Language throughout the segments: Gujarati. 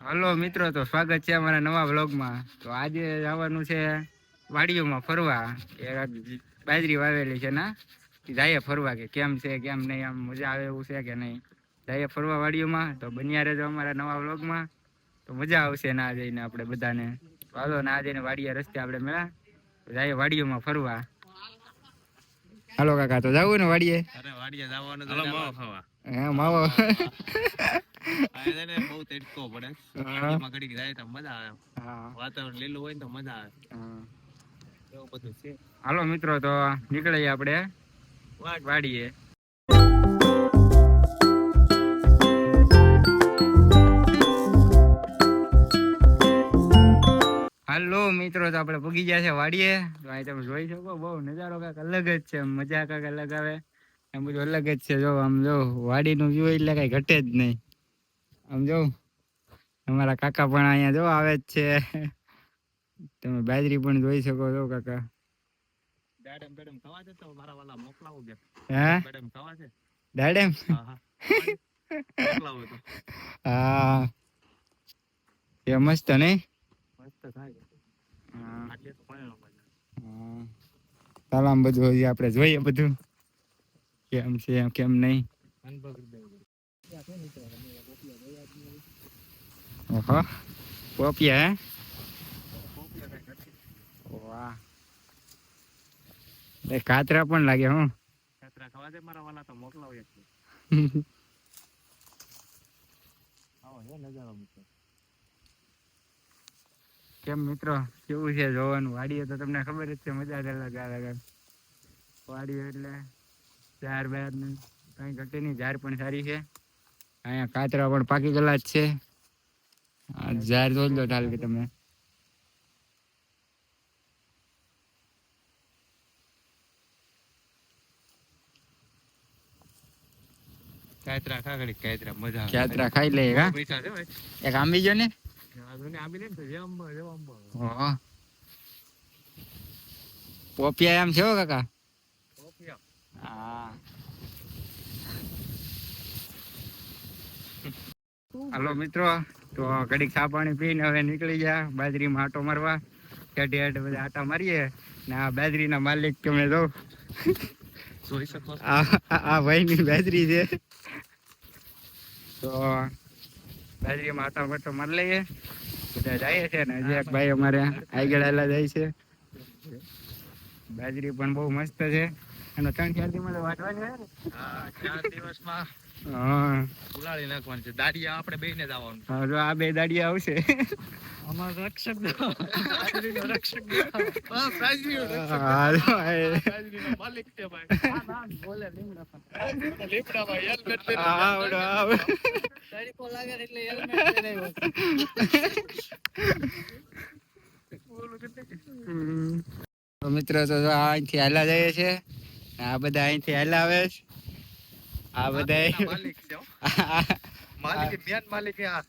હલો મિત્રો, તો સ્વાગત છે અમારા નવા વ્લોગમાં. તો આજે જવાનું છે વાડીઓમાં ફરવા. બાજરી વાવેલી છે ને, જઈએ ફરવા કે કેમ છે કેમ નહીં, આમ મજા આવે એવું છે કે નહીં. જઈએ ફરવા વાડીઓમાં, તો બન્યા રહેજો અમારા નવા વ્લોગમાં. તો મજા આવશે ના જઈને આપણે બધાને. હાલો ના જઈને વાડીએ રસ્તે આપણે મેળા જઈએ વાડીઓમાં ફરવા. હાલો કાકા, તો જવું ને વાડીએ? અરે વાડીએ જવાનું તો માવો ખાવા. હે માવો? આને બહુ તડકો પડે. વાડીમાં ઘડીક જાય તો મજા આવે. વાતાવરણ લીલું હોય ને તો મજા આવે. એવું બધું છે. હાલો મિત્રો, તો નીકળીએ આપણે વાડીએ. હાલો મિત્રો, તો આપણે પૂગી ગયા છે વાડીએ. તો અહીં તમે જોઈ શકો, બહુ નજારો કાંઈક અલગ જ છે. મજા કાંઈક અલગ આવે એમ, બધું અલગ જ છે. જો આમ જો વાડીનું વ્યૂ એટલે કઈ ઘટે જ નહીં. આમ જો અમારા કાકા પણ અહીંયા જો આવે જ છે. તમે બાજરી પણ જોઈ શકો છો કાકા. દાડમ બેડમ ખાવા છે તો મારા વાલા મોકલાવો કે. હે બેડમ ખાવા છે? દાડમ? હા હા મોકલાવો તો. હા એ મસ્ત નહીં? મસ્ત થાય. હા આજે તો પણ ચાલો આમ બધું હજી આપણે જોઈએ બધું કેમ છે કેમ નહીં. ઓહો પોપિયા હે? વાહ, એ કાતરા પણ લાગે. હું કાતરા ખાવા છે મારા વાલા તો મોકલાવો એક. આવો હે નજારો મિત્રો. કેમ મિત્રો, કેવું છે જોવાનું? વાડીએ તો તમને ખબર જ છે, મજા જ અલગ આવે. વાડીએ એટલે ઝાડ બાર ને કઈ ઘટે નહીં. ઝાડ પણ સારી છે. અહીંયા કાતરા પણ પાકી ગયેલા જ છે. ઝાડ જોઈ લો ઢાલ કે તમે. કાતરા ખાગડી કાતરા મજા આવે. કાતરા ખાઈ લે કા? મીઠા છે ભાઈ. એક આંબી ગયો ને? આંબી લે તો જેમ ઓહો પોપિયા એમ છે હો કાકા. હા હાલો મિત્રો, તો ઘડીક ચા પાણી પીને હવે નીકળી ગયા બાજરીમાં આટો મારવા. હેઠે હેઠે બધા આટા મારીએ ને. આ બાજરીના માલિક તમે જો, જોઈ શકો છો. આ ભાઈની બાજરી છે. તો બાજરીમાં આટા મારતો મારી લઈએ. બધા જાય છે ને હજી એક ભાઈ અમારે આગળ આલા જાય છે. બાજરી પણ બહુ મસ્ત છે. અને 3-4 દિવસ વાટવા છે. હા 4 દિવસમાં હા ઉલાળી નાખવાનું છે. દાડિયા આપણે બેને જ આવવાનું. હા, જો આ બે દાડિયા આવશે. અમાર રક્ષક બાજરીનો રક્ષક હા બાજરીનો રક્ષક. હા બાજરીનો માલિક છે ભાઈ. ના બોલે લીમડા ભાઈ હેલ્મેટ પહેરી. હા ઓડો આવે તડકો લાગે એટલે હેલ્મેટ પહેરાવ્યો. તો મિત્રો, તો અહીંથી હાલા જઈએ છે. આ બધા અહીંથી હાલા આવે છે. આ બધા માલિક છે માલિક મેન માલિક આ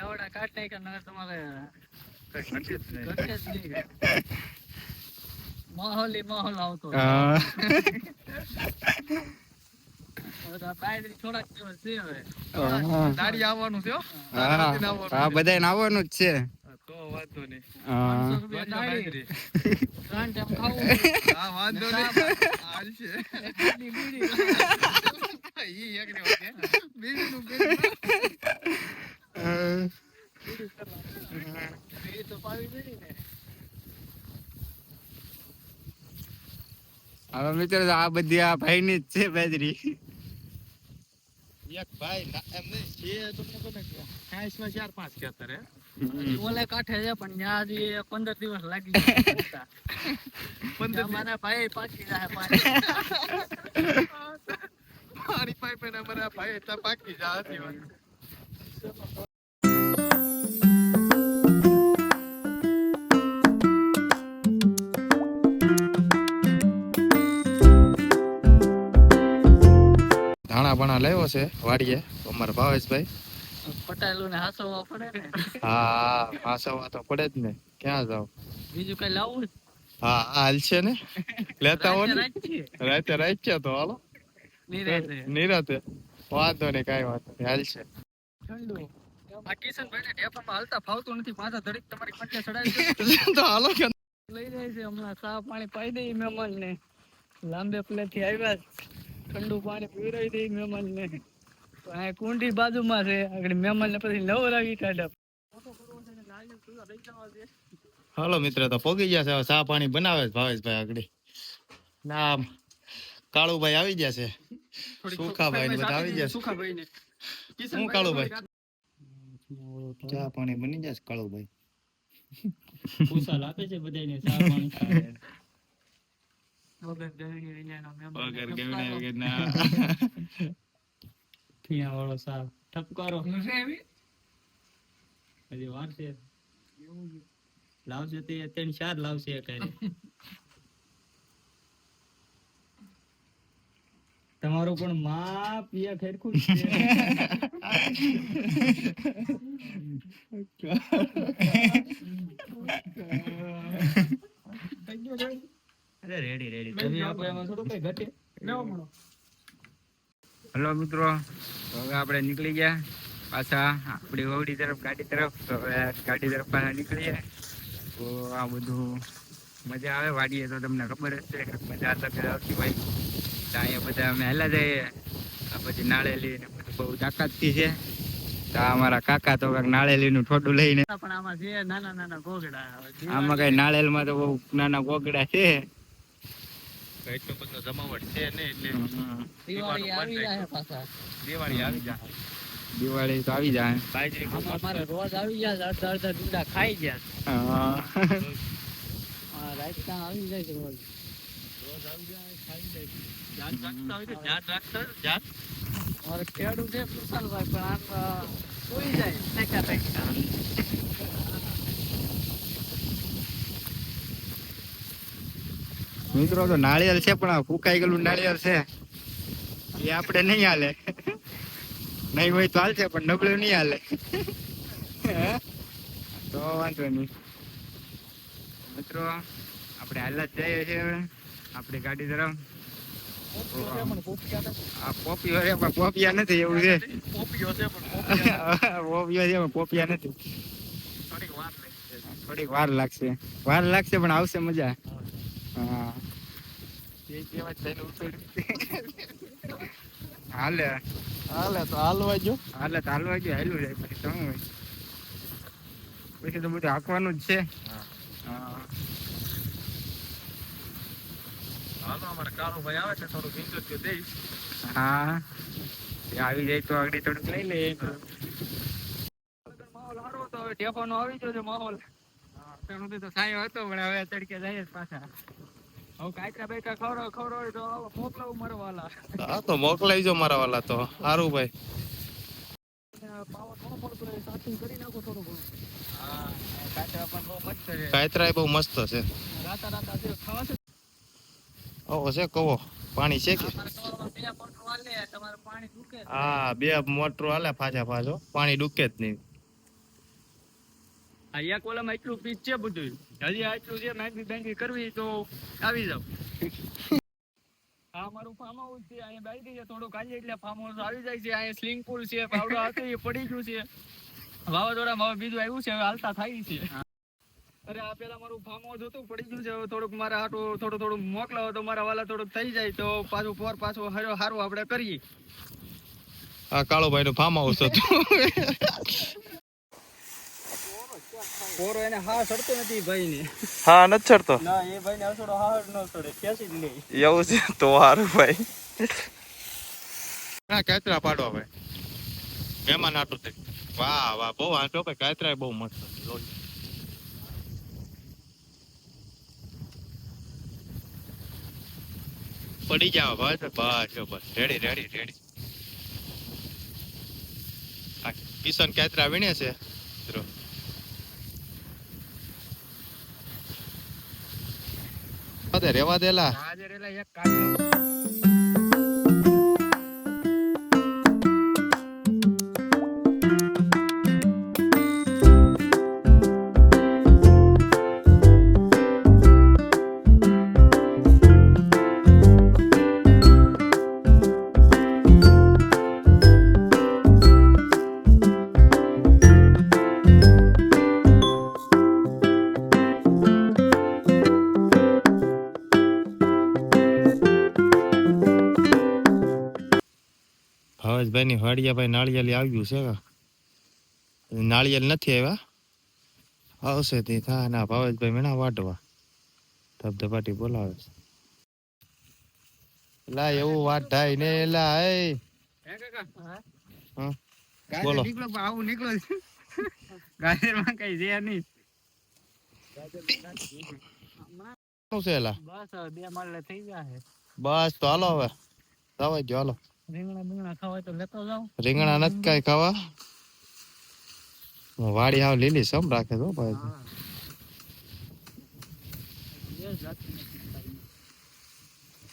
એવડા કાટે કે નગર તમારે માહોલ આવતો. બાજરી થોડાક દિવસ છે હવે. દાડી આવવાનું છે. હા બધાને આવવાનું જ છે. તો વાંધો નહીં. બાજરી 3 ટાઈમ ખાવું. હા વાંધો નહીં. હાલશે. ઈ એકને ઓકે. બીજું બીજું તો પાવી દીધી ને. હવે મિત્રો, આ બધી આ ભાઈ ની જ છે બાજરી. એક ભાઈ એમ નહીં છે તમને કોને ખાઈસમાં 4-5 ખેતર હે. ઓલે કાઠે છે પણ ન્યા હજી 15 દિવસ લાગી ગયા. 15 મારા ભાઈ પાકી જાય પાણી પાઇપ ને મારા ભાઈ તા પાકી જાય. ધાણા બાણા લેવો છે વાડીએ અમારા ભાવેશભાઈ. પટાયેલું ને હાસવા પડે ને. હા હાસવા તો પડે જ ને. ક્યાં જાવ? બીજું કઈ લાવવું? હા હાલ છે ને લેતા હો ને. રાતે રાખ્યા તો હાલો નિરાતે વાંધો નહીં, કઈ વાંધો નહીં, હાલ છે. ઠંડુ આ કિશનભાઈ ને ઢેફામાં હાલતા ફાવતું નથી, પાછા ધડીક તમારી કંઠે ચડાવી તો હાલો કે લઈ જાય છે. હમણાં ચા પાણી પાઈ દઈ મહેમાન ને, લાંબે પ્લે થી આવ્યા ઠંડુ પાણી પીવડાવી દઈ મહેમાન ને. આ કુંડી બાજુમાં છે, આગળ મહેમાન ને પછી નવરાવી કાઢ્યા. હાલો મિત્ર, તો પોગી ગયા છે. હવે ચા પાણી બનાવે છે ભાવેશભાઈ આગળ. ના કાળુભાઈ આવી ગયા છે, સુખાભાઈ ને બધા આવી ગયા છે. સુખાભાઈ ને હું કાળુભાઈ ચા પાણી બની જશે. કાળુભાઈ પૂછાલ આપે છે બધાને ચા પાણી. વગર ગમે વગર ના ઠિયા વાળો સાહેબ ઠપકારો હજી વાર છે. લાવશે તે 3-4 લાવશે કરે. તમારું પણ માપ પિયા ખેરખું છે. અરે રેડી રેડી તમે આપણે એમાં થોડું કઈ ઘટે લેવો મળો. હલો મિત્રો, તો હવે આપણે નીકળી ગયા પાછા આપણી વવડી તરફ, ગાડી તરફ. તો હવે ગાડી તરફ પાછા નીકળીએ. તો આ બધું મજા આવે વાડીએ, તો તમને ખબર જ છે કે મજા તો આવતી હોય. તો અહીંયા બધા અમે હેલા જઈએ. આ પછી નાળેલી ને બધું બહુ તાકાતથી છે. તો આ અમારા કાકા તો કાંઈક નાળેલીનું ઠોડું લઈને, પણ આમાં જે નાના નાના ગોગડા આવે, આમાં કઈ નાળેલમાં તો બહુ નાના ગોગડા છે. એટલો બધો જમાવટ છે ને, એટલે દિવાળી આવી જાય પાછા. દિવાળી આવી જાય. દિવાળી તો આવી જાય. આમાં અમારે રોજ આવી જાય, અડધા અડધા ડુંડા ખાઈ ગયા. હા. રાતના આવી જાય છે રોજ. રોજ આવી જાય, ખાઈ જાય. જાત રાખતા હોય તો જાત રાખતા હોય, જાત અમારે ખેડૂત છે કુશાલભાઈ, પણ આમ સુઈ જાય ટેકા ટેકા. મિત્રો તો નાળિયેર છે, પણ આ ફૂંકાઈ ગયેલું નાળિયેર છે એ આપણે નહીં હાલે. નહીં હોય તો હાલશે, પણ નબળું નહીં હાલે. તો વાંધો નહીં મિત્રો, આપણે હાલ જ જઈએ છીએ આપણી ગાડી તરફ. આ પોપિયો છે પણ પોપિયા નથી, એવું છે. પોપિયો છે પણ પોપિયો છે પણ પોપિયા નથી. થોડીક વાર લાગશે પણ આવશે મજા. હા, હાલે હાલે તો હાલવા જો. હાલે તો હાલવા ગયો, હાલ્યું જાય પછી શું હોય. પછી તો બધું હાંકવાનું જ છે. હા, હાલો અમારે કાળુભાઈ આવે છે, થોડું ઇન્ટરવ્યુ દઈશ. હા, એ આવી જાય તો આગળ થોડુંક લઈ લે. માહોલ સારો હતો, હવે ટેફાનો આવી ગયો છે માહોલ. અત્યાર સુધી તો સાયો હતો, પણ હવે તડકે જાય જ પાછા. હવે કાચરા બેટા ખવડાવે તો મોકલાવું મારા વાલા. હા તો મોકલાઈજો મારા વાલા. તો સારું ભાઈ. પાવર થોડો પડતો રહે, સાચું કરી નાખો થોડું ઘણું. હા, કાચરા પણ બહુ મસ્ત છે. કાયતરાય બહુ મસ્ત છે. રાતા જે ખાવા છે. ઓહો છે કવો પાણી છે કે? અમારે સવારમાં 2 મોટર વાલે, તમારે પાણી દુકે. હા, 2 મોટર હાલે પાછો પાણી ડૂકે જ નહીં. આ એક ઓલામાં એટલું પીચ છે બધું, હજી આટલું છે. મેંગી કરવી તો આવી જાવ. આ મારું ફાર્મ હાઉસ છે, અહીંયા બાઈ દઈએ થોડુંક આજે એટલે ફાર્મ હાઉસ આવી જાય છે. અહીંયા સ્વિમિંગ પુલ છે, પાવડો હતો એ પડી ગયું છે. વાવાઝોડામાં હવે બીજું આવ્યું છે, હવે હાલતા થાય છે. અરે આ પેલા મારું ફાર્મ હાઉસ હતું, પડી ગયું છે. હવે થોડુંક મારા હાટું થોડું મોકલાવો તો મારા વાલા થોડુંક થઈ જાય, તો પાછું સારું આપણે કરીએ. આ કાળુભાઈ નું ફાર્મ હાઉસ હતું. પોરો એને હા સડતો નથી ભાઈ ને. હા નથી ચડતો. ના, એ ભાઈ ને અસડો હા ન સડે, ખેંચી જ લે. એવું છે તો સારું ભાઈ. ના કાતરા પાડવા ભાઈ, મહેમાન આટું થઈ. વાહ વાહ, બહુ આટો ભાઈ. કાતરા બહુ મસ્ત. પડી જાવ બસ બસ. રેડી. આ કિશન કાતરા વીણે છે મિત્રો. રેવા દેલા. આજે રેલા એક કાચનો ભાવેશભાઈ ની વાડિયા ભાઈ નાળિયેર આવ્યું છે નાળિયેર નથી આવ્યા આવશે તે થા ના ભાવેશભાઈ મેણા વાટવા ધબધબાટી બોલાવે છે લા એવું વાત થાય ને લા એ હે કાકા હા બોલો બોલો. નીકળો પણ આવું નીકળો ગાજરમાં કઈ છે નહીં શું છે લા બસ હવે 2 માળે થઈ જાય. બસ તો હાલો હવે જવા જો હાલો રીંગણા ખાવા તો લેતો જાવ. રીંગણા નથી કઈ ખાવા વાડી હાવ લીલી સમ રાખે તો ભાઈ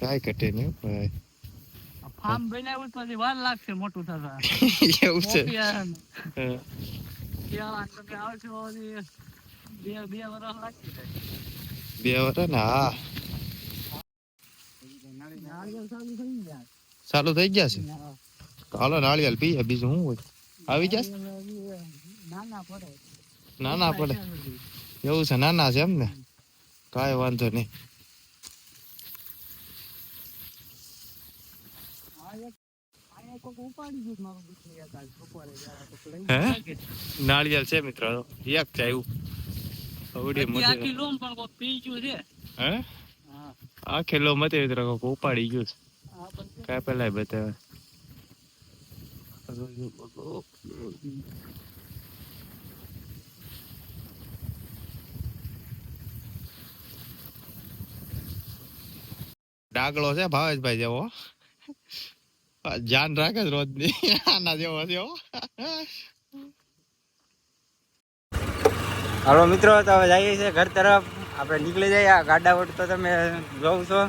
કાઈ ઘટે નહીં ભાઈ ફાર્મ બનાવ્યું પછી વાર લાગશે મોટું થતા. એવું છે મોટિયા હમ. શિયાળા તમે આવશો પછી બે વર્ષ લાગશે. 2 વર્ષ ને હા નાળિયેર ચાલુ થઈ જાય. ચાલુ થઈ ગયા છે તો હાલો નાળિયેર પીએ બીજું શું હોય આવી જશે નાના પડે. નાના પડે એવું છે નાના છે એમ ને કાંઈ વાંધો નહીં ઉપાડી ગયું મારું દીકરી હતા બપોરે હે નાળિયેર છે મિત્રો એક છે આવ્યું અવડી આખી લોમ પણ કોઈ પી ગયું છે. હે હા આ ખેલો મતે મિત્રો ઉપાડી ગયું છે આ પણ કાંઈ પેલા બતાવે ડાગલો છે ભાવેશભાઈ જેવો જાન રાખે રોજ ની આના જેવો છે હો. હાલો મિત્રો તો હવે જઈએ છીએ ઘર તરફ આપણે નીકળી જઈએ આ ગાડા વટ તો તમે જોવ છો